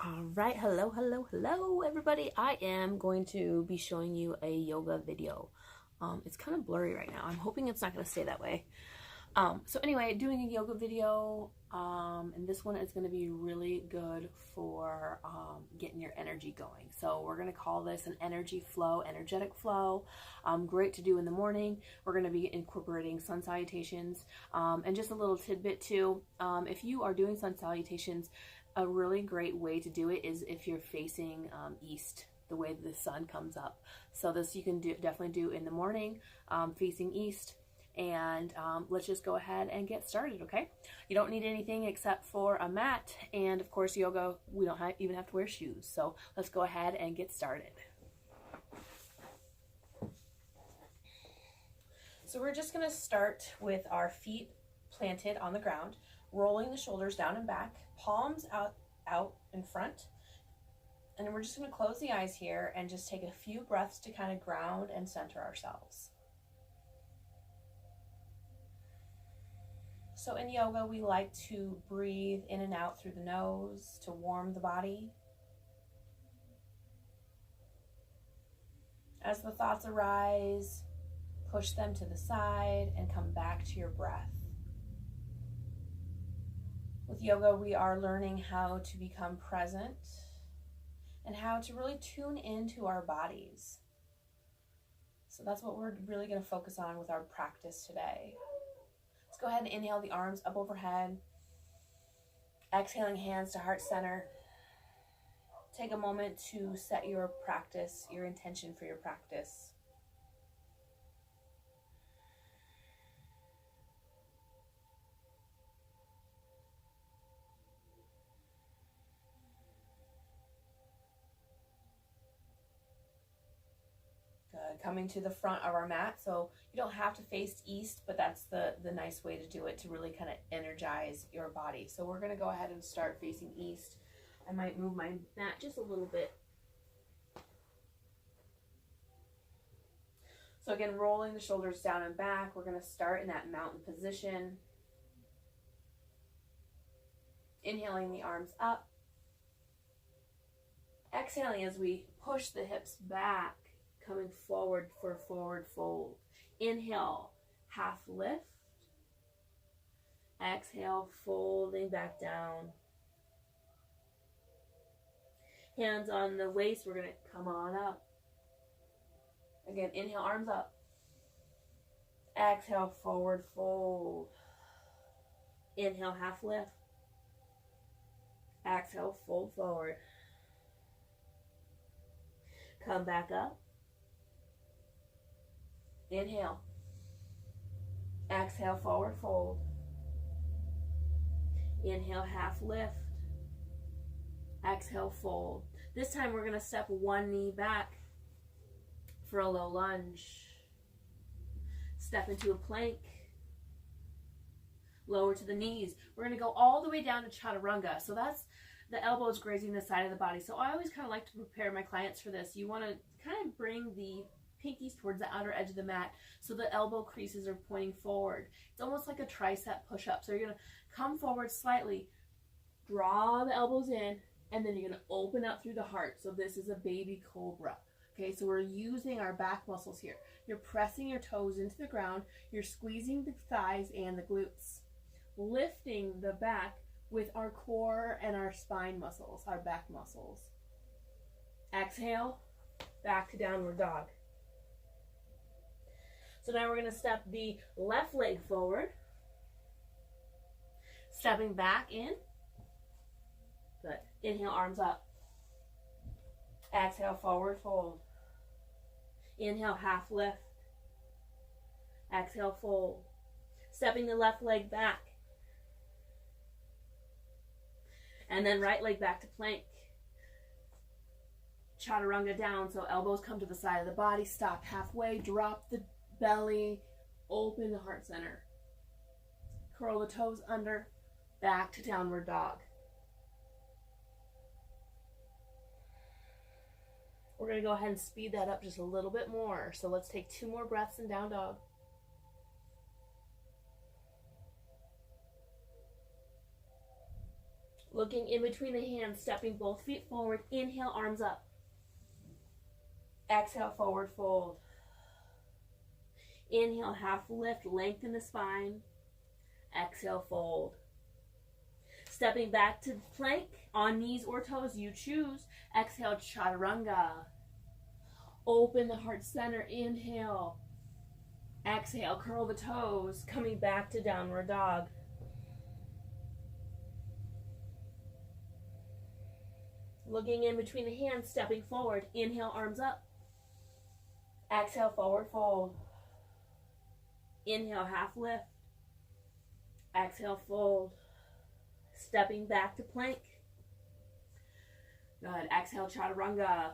All right, hello everybody. I am going to be showing you a yoga video. It's kind of blurry right now. I'm hoping it's not going to stay that way. So anyway, doing a yoga video, and this one is going to be really good for getting your energy going. So we're going to call this an energetic flow. Great to do in the morning. We're going to be incorporating sun salutations, and just a little tidbit too. If you are doing sun salutations, a really great way to do it is if you're facing east, the way the sun comes up. So this you can definitely do in the morning, facing east. And let's just go ahead and get started, okay? You don't need anything except for a mat, and of course yoga, we don't even have to wear shoes. So let's go ahead and get started. So we're just going to start with our feet planted on the ground, rolling the shoulders down and back, palms out in front. And then we're just going to close the eyes here and just take a few breaths to kind of ground and center ourselves. So in yoga, we like to breathe in and out through the nose to warm the body. As the thoughts arise, push them to the side and come back to your breath. With yoga, we are learning how to become present and how to really tune into our bodies. So that's what we're really going to focus on with our practice today. Let's go ahead and inhale the arms up overhead. Exhaling hands to heart center. Take a moment to set your practice, your intention for your practice. Coming to the front of our mat, so you don't have to face east, but that's the nice way to do it, to really kind of energize your body. So we're going to go ahead and start facing east. I might move my mat just a little bit. So again, rolling the shoulders down and back, we're going to start in that mountain position. Inhaling the arms up. Exhaling as we push the hips back, coming forward for forward fold. Inhale, half lift. Exhale, folding back down. Hands on the waist, we're going to come on up. Again, inhale, arms up. Exhale, forward fold. Inhale, half lift. Exhale, fold forward. Come back up. Inhale. Exhale, forward fold. Inhale, half lift. Exhale, fold. This time we're going to step one knee back for a low lunge. Step into a plank. Lower to the knees. We're going to go all the way down to chaturanga. So that's the elbows grazing the side of the body. So I always kind of like to prepare my clients for this. You want to kind of bring the pinkies towards the outer edge of the mat so the elbow creases are pointing forward. It's almost like a tricep push-up. So you're going to come forward slightly, draw the elbows in, and then you're going to open up through the heart. So this is a baby cobra. Okay, so we're using our back muscles here. You're pressing your toes into the ground. You're squeezing the thighs and the glutes. Lifting the back with our core and our spine muscles, our back muscles. Exhale, back to downward dog. So now we're going to step the left leg forward. Stepping back in. Good. Inhale, arms up. Exhale, forward fold. Inhale, half lift. Exhale, fold. Stepping the left leg back. And then right leg back to plank. Chaturanga down, so elbows come to the side of the body. Stop halfway, drop the belly, open the heart center. Curl the toes under, back to downward dog. We're going to go ahead and speed that up just a little bit more. So let's take 2 more breaths in down dog. Looking in between the hands, stepping both feet forward. Inhale, arms up. Exhale, forward fold. Inhale, half lift, lengthen the spine. Exhale, fold. Stepping back to plank, on knees or toes, you choose. Exhale, chaturanga. Open the heart center, inhale. Exhale, curl the toes, coming back to downward dog. Looking in between the hands, stepping forward. Inhale, arms up. Exhale, forward fold. Inhale, half lift. Exhale, fold. Stepping back to plank. Good. Exhale, chaturanga.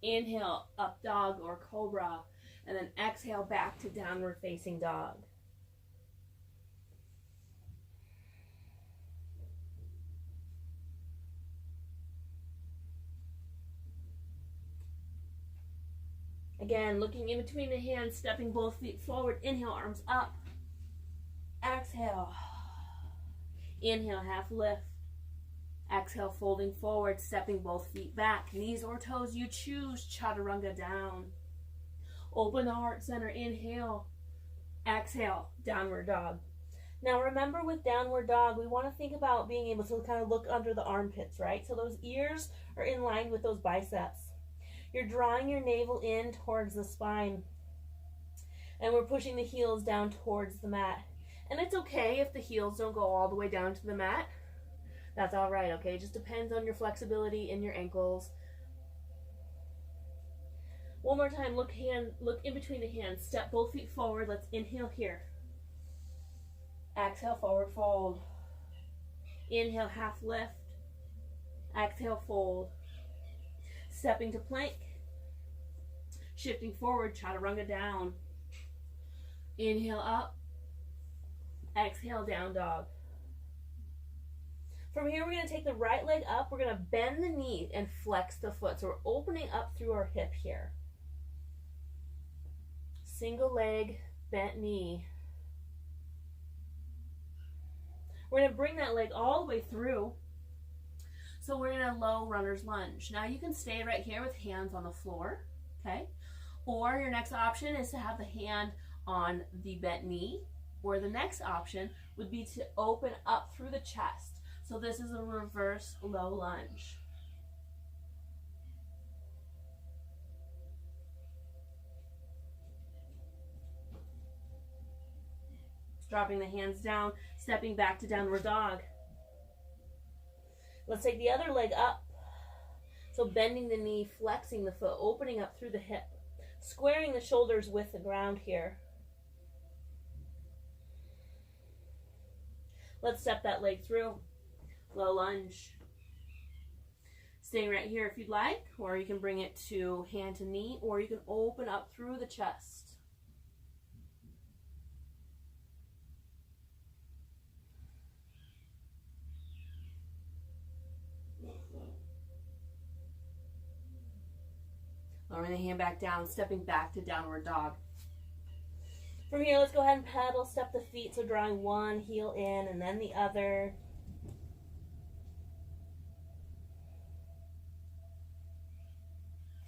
Inhale, up dog or cobra. And then exhale, back to downward facing dog. Again, looking in between the hands, stepping both feet forward. Inhale, arms up. Exhale. Inhale, half lift. Exhale, folding forward, stepping both feet back. Knees or toes, you choose. Chaturanga down. Open the heart center. Inhale. Exhale, downward dog. Now remember, with downward dog, we want to think about being able to kind of look under the armpits, right? So those ears are in line with those biceps. You're drawing your navel in towards the spine. And we're pushing the heels down towards the mat. And it's okay if the heels don't go all the way down to the mat. That's all right, okay? It just depends on your flexibility in your ankles. One more time, look in between the hands. Step both feet forward. Let's inhale here. Exhale, forward fold. Inhale, half lift. Exhale, fold. Stepping to plank. Shifting forward, chaturanga down. Inhale up. Exhale, down dog. From here, we're going to take the right leg up. We're going to bend the knee and flex the foot. So we're opening up through our hip here. Single leg, bent knee. We're going to bring that leg all the way through. So we're in a low runner's lunge. Now you can stay right here with hands on the floor, okay? Or your next option is to have the hand on the bent knee. Or the next option would be to open up through the chest. So this is a reverse low lunge. Dropping the hands down, stepping back to downward dog. Let's take the other leg up. So bending the knee, flexing the foot, opening up through the hip, squaring the shoulders with the ground here. Let's step that leg through. Low lunge. Staying right here if you'd like, or you can bring it to hand to knee, or you can open up through the chest. Lowering the hand back down, stepping back to downward dog. From here, let's go ahead and pedal, step the feet, so drawing one heel in and then the other.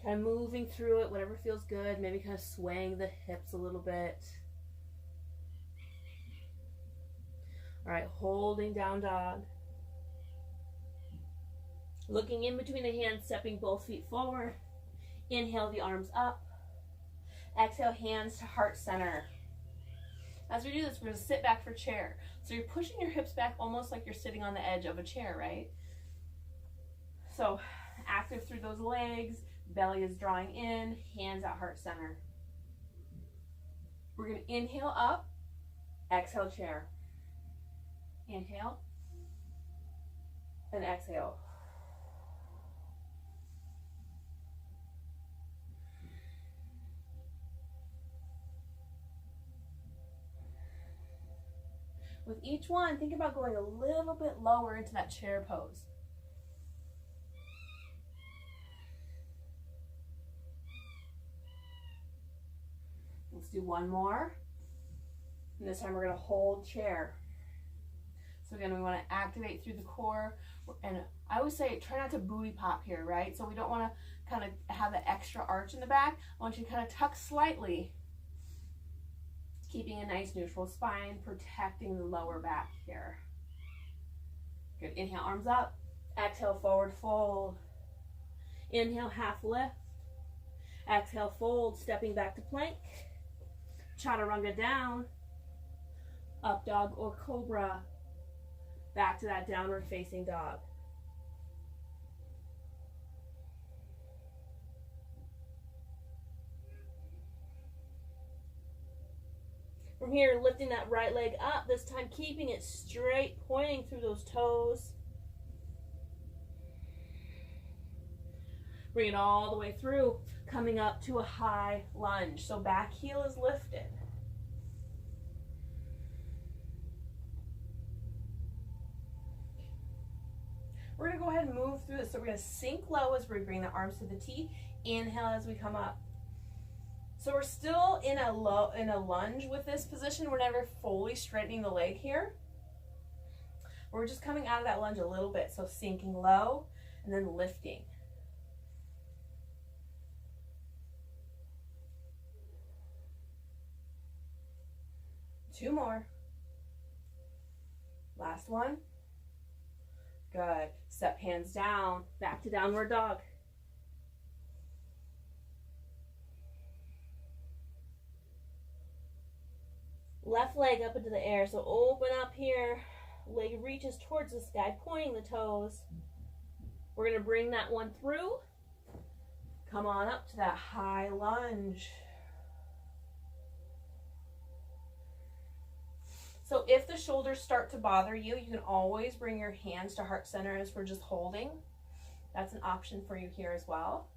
Kind of moving through it, whatever feels good, maybe kind of swaying the hips a little bit. All right, holding down dog. Looking in between the hands, stepping both feet forward. Inhale the arms up. Exhale, hands to heart center. As we do this, we're going to sit back for chair. So you're pushing your hips back almost like you're sitting on the edge of a chair, right? So active through those legs, belly is drawing in, hands at heart center. We're going to inhale up, exhale chair. Inhale and exhale. With each one, think about going a little bit lower into that chair pose. Let's do one more. And this time we're going to hold chair. So again, we want to activate through the core. And I always say, try not to booty pop here, right? So we don't want to kind of have the extra arch in the back. I want you to kind of tuck slightly, keeping a nice neutral spine, protecting the lower back here. Good. Inhale, arms up. Exhale, forward fold. Inhale, half lift. Exhale, fold, stepping back to plank. Chaturanga down. Up dog or cobra. Back to that downward facing dog. From here, lifting that right leg up, this time keeping it straight, pointing through those toes. Bring it all the way through, coming up to a high lunge. So back heel is lifted. We're going to go ahead and move through this. So we're going to sink low as we bring the arms to the T. Inhale as we come up. So we're still in a lunge with this position. We're never fully straightening the leg here. We're just coming out of that lunge a little bit. So sinking low and then lifting. Two more. Last one. Good. Step hands down, back to downward dog. Left leg up into the air, so open up here. Leg reaches towards the sky, pointing the toes. We're going to bring that one through. Come on up to that high lunge. So if the shoulders start to bother you, you can always bring your hands to heart center as we're just holding. That's an option for you here as well.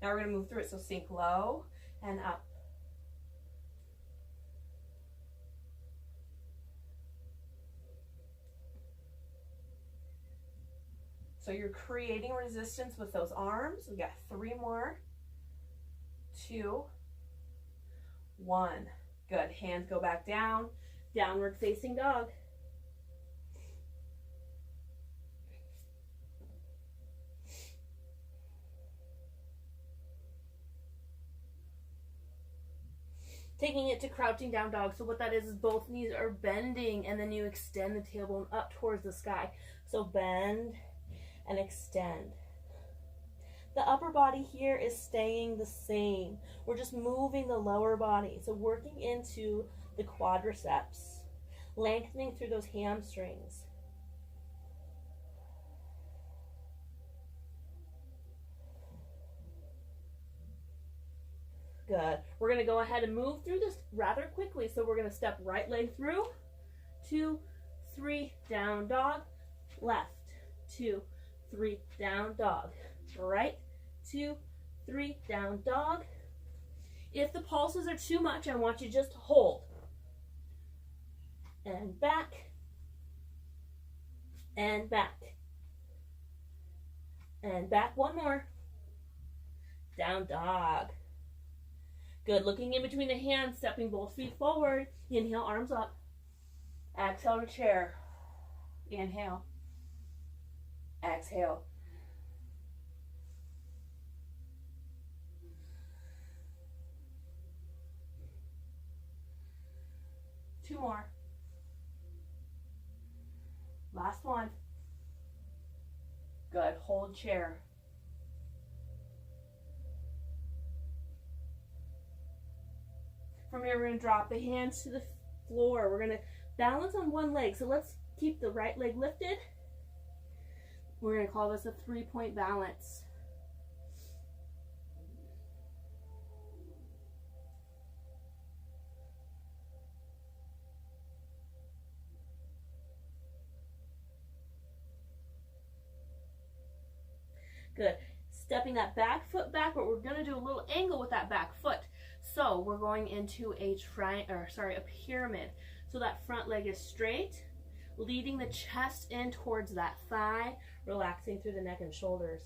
Now we're going to move through it, so sink low and up. So you're creating resistance with those arms. We got 3 more. 2, 1. Good. Hands go back down. Downward facing dog. Taking it to crouching down dog. So what that is both knees are bending and then you extend the tailbone up towards the sky. So bend and extend. The upper body here is staying the same. We're just moving the lower body. So working into the quadriceps, lengthening through those hamstrings. Good. We're going to go ahead and move through this rather quickly. So we're going to step right leg through. 2, 3, down dog. Left. 2, 3, down dog. Right. 2, 3, down dog. If the pulses are too much, I want you just to hold. And back, and back, and back. One more. Down dog. Good. Looking in between the hands, stepping both feet forward. Inhale, arms up. Exhale to chair. Inhale. Exhale. Two more. Last one. Good. Hold chair. From here, we're going to drop the hands to the floor. We're going to balance on one leg. So let's keep the right leg lifted. We're going to call this a 3-point balance. Good. Stepping that back foot back, but we're going to do a little angle with that back foot. So we're going into a pyramid. So that front leg is straight, leading the chest in towards that thigh, relaxing through the neck and shoulders.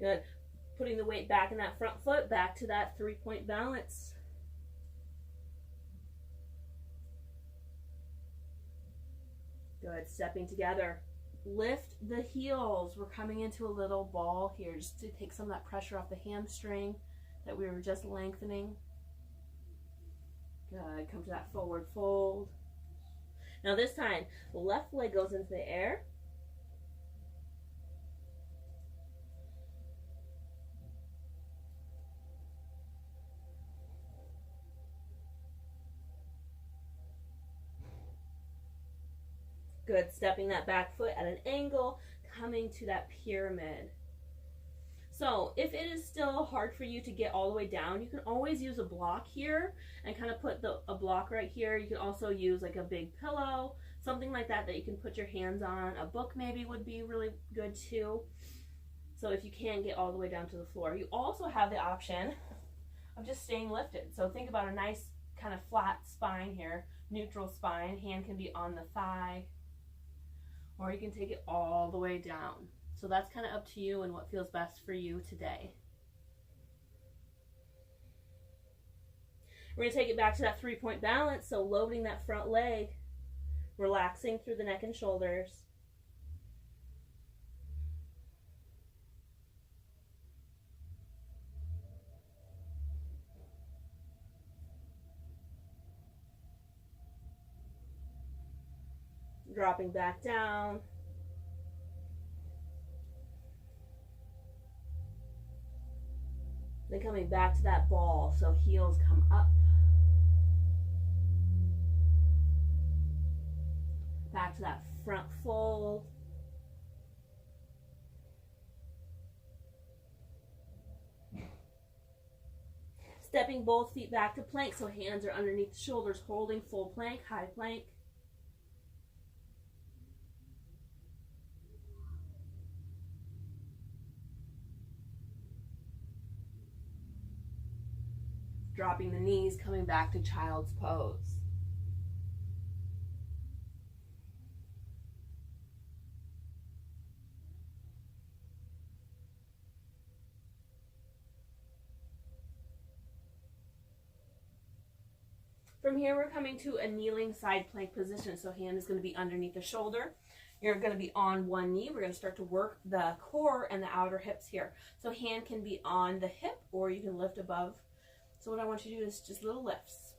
Good. Putting the weight back in that front foot, back to that 3-point balance. Good. Stepping together. Lift the heels. We're coming into a little ball here just to take some of that pressure off the hamstring that we were just lengthening. Good. Come to that forward fold. Now this time, the left leg goes into the air. Good, stepping that back foot at an angle, coming to that pyramid. So if it is still hard for you to get all the way down, you can always use a block here and kind of put a block right here. You can also use like a big pillow, something like that that you can put your hands on. A book maybe would be really good too. So if you can't get all the way down to the floor. You also have the option of just staying lifted. So think about a nice kind of flat spine here, neutral spine. Hand can be on the thigh, or you can take it all the way down. So that's kind of up to you and what feels best for you today. We're going to take it back to that 3-point balance. So loading that front leg, relaxing through the neck and shoulders. Dropping back down. Then coming back to that ball, so heels come up. Back to that front fold. Stepping both feet back to plank, so hands are underneath the shoulders, holding full plank, high plank. Dropping the knees, coming back to child's pose. From here, we're coming to a kneeling side plank position. So hand is going to be underneath the shoulder. You're going to be on one knee. We're going to start to work the core and the outer hips here. So hand can be on the hip, or you can lift above. So what I want you to do is just little lifts.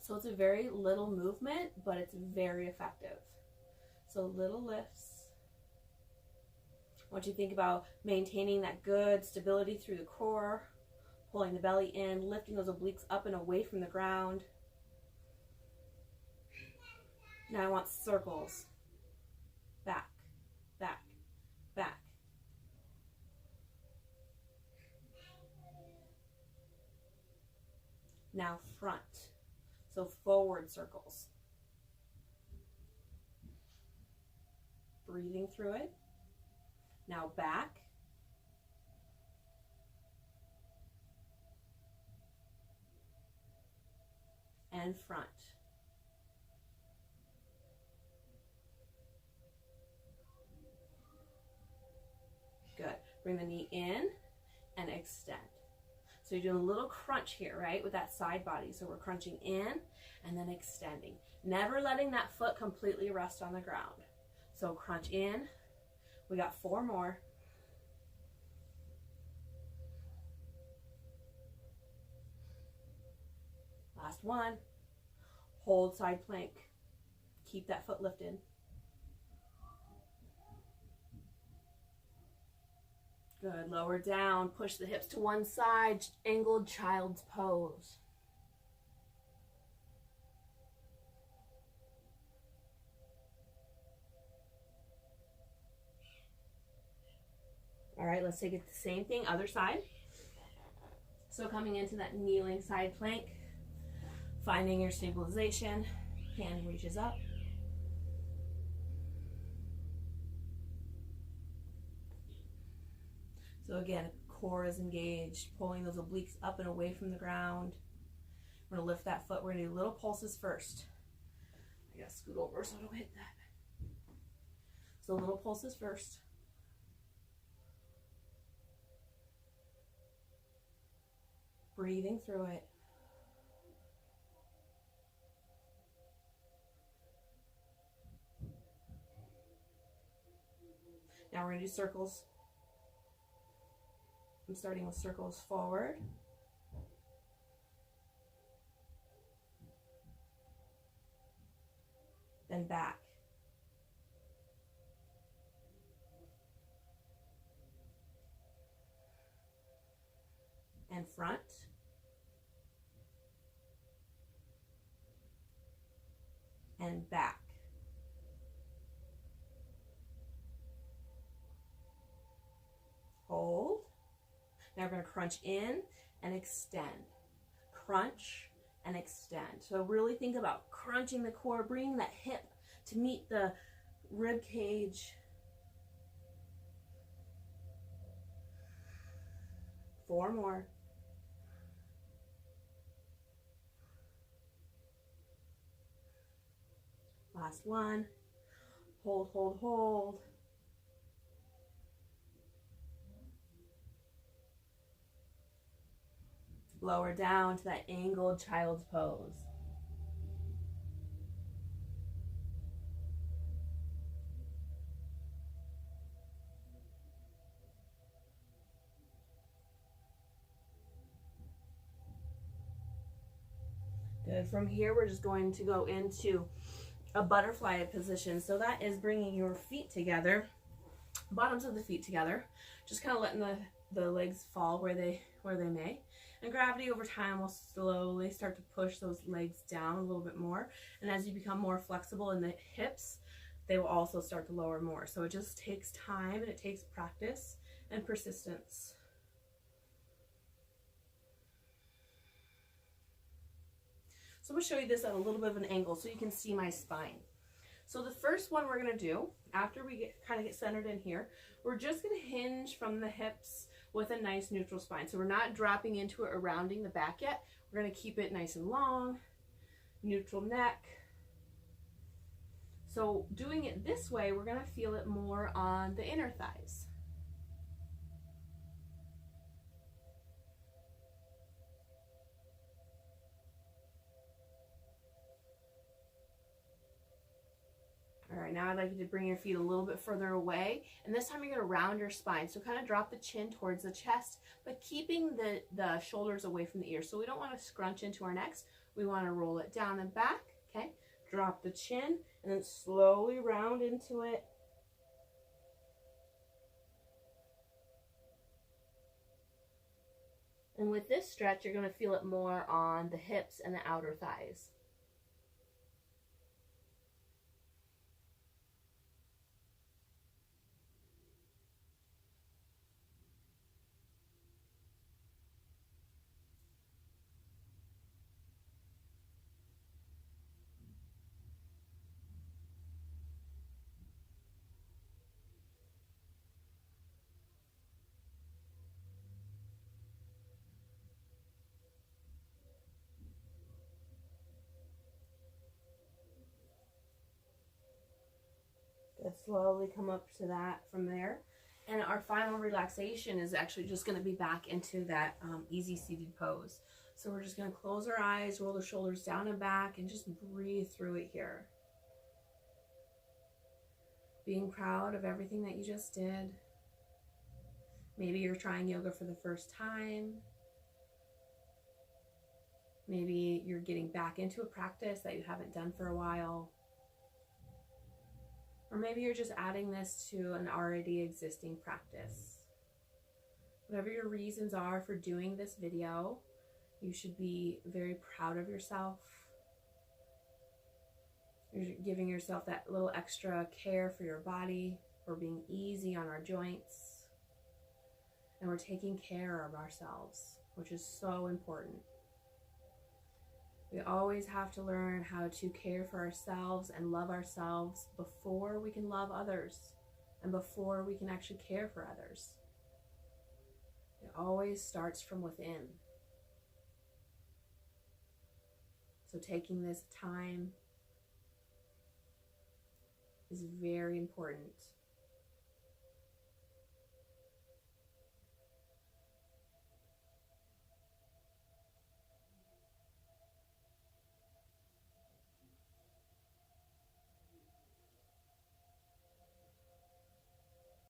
So it's a very little movement, but it's very effective. So little lifts. I want you to think about maintaining that good stability through the core, pulling the belly in, lifting those obliques up and away from the ground. Now I want circles. Back, back, back. Now front, so forward circles. Breathing through it. Now back. And front. Good. Bring the knee in and extend. So you're doing a little crunch here, right, with that side body. So we're crunching in and then extending. Never letting that foot completely rest on the ground. So crunch in. We got 4 more. Last one. Hold side plank. Keep that foot lifted. Good. Lower down. Push the hips to one side. Angled child's pose. All right, let's take it the same thing, other side. So coming into that kneeling side plank, finding your stabilization, hand reaches up. So again, core is engaged, pulling those obliques up and away from the ground. We're gonna lift that foot. We're gonna do little pulses first. I gotta scoot over so I don't hit that. So little pulses first. breathing through it. Now we're going to do circles. I'm starting with circles forward. Then back. And front. And back. Hold. Now we're going to crunch in and extend. Crunch and extend. So really think about crunching the core, bringing that hip to meet the rib cage. 4 more. Last one. Hold, hold, hold. Lower down to that angled child's pose. Good. From here, we're just going to go into a butterfly position. So that is bringing your feet together, bottoms of the feet together, just kind of letting the legs fall where they may. And gravity over time will slowly start to push those legs down a little bit more. And as you become more flexible in the hips, they will also start to lower more. So it just takes time and it takes practice and persistence. So I'm going to show you this at a little bit of an angle so you can see my spine. So the first one we're going to do, after we kind of get centered in here, we're just going to hinge from the hips with a nice neutral spine. So we're not dropping into it or rounding the back yet. We're going to keep it nice and long, neutral neck. So doing it this way, we're going to feel it more on the inner thighs. All right, now I'd like you to bring your feet a little bit further away, and this time you're going to round your spine. So kind of drop the chin towards the chest, but keeping the shoulders away from the ears. So we don't want to scrunch into our necks. We want to roll it down and back, okay? Drop the chin, and then slowly round into it. And with this stretch, you're going to feel it more on the hips and the outer thighs. Slowly come up to that from there. And our final relaxation is actually just going to be back into that easy seated pose. So we're just going to close our eyes, roll the shoulders down and back, and just breathe through it here. Being proud of everything that you just did. Maybe you're trying yoga for the first time. Maybe you're getting back into a practice that you haven't done for a while. Or maybe you're just adding this to an already existing practice. Whatever your reasons are for doing this video, you should be very proud of yourself. You're giving yourself that little extra care for your body. We're being easy on our joints. And we're taking care of ourselves, which is so important. We always have to learn how to care for ourselves and love ourselves before we can love others and before we can actually care for others. It always starts from within. So taking this time is very important.